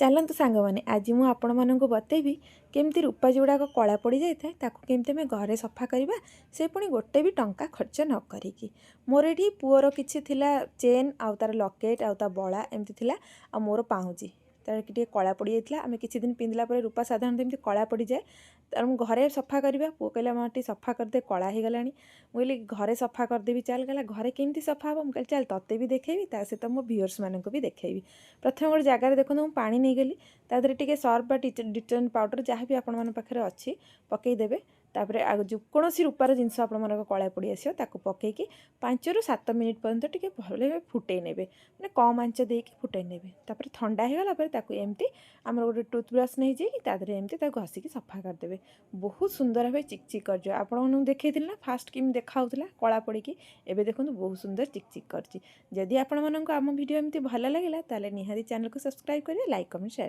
चलतु सांग मैंने आज मुझे आपण मानक बतेबी केमती रूपा जोड़ाक कला पड़ जाए ताकू केमती आम घरे सफा करवा से पुणी गोटे भी टंका खर्च न करिकी। मोर ये पुअर किसी चेन आउ तार लकेट आउ ता बड़ा एमती आ मोर पाउची तार कि कला पड़ जाता आम किसी दिन पिंधला रूपा साधारण एमती कला पड़ जाए तेणु घरे सफा करवा पुओ कहला माटी सफा करदे कला हो गला मुझे घरे सफा करदेवी चल कहला घरे केमती सफा हम कह चल तोते भी देखेबी ता सहित मो व्यूअर्स मानक भी देखेबी। प्रथम गोटे जगार देखो मुझे पानी नहीं गली तादे टिके सर्फ डिटर्जेंट पाउडर जहाँ भी आपण पाखे अच्छी पकईदेवे तापर कौन रूपार जिनस आप कला पड़ी आसो ताकू पकईकी 5 ରୁ 7 मिनिट पर्यंत टिके भले फुटई ने मैंने कम आंच देकी फुटई ने तापर ठंडा होगला ताकू एमती आम गोटे टूथब्रश नहीं जाइए एमती घसिकी सफा करदे बहुत सुंदर भाव चिकचिक कर आपको देखी ना फास्ट किम देखा कला पड़ी एवं देखो बहुत सुंदर चिकचिक करदी। आपण आम भिडियो एमती भल लगे निहाती चैनल को सब्सक्राइब करें, लाइक कमेंट शेयर।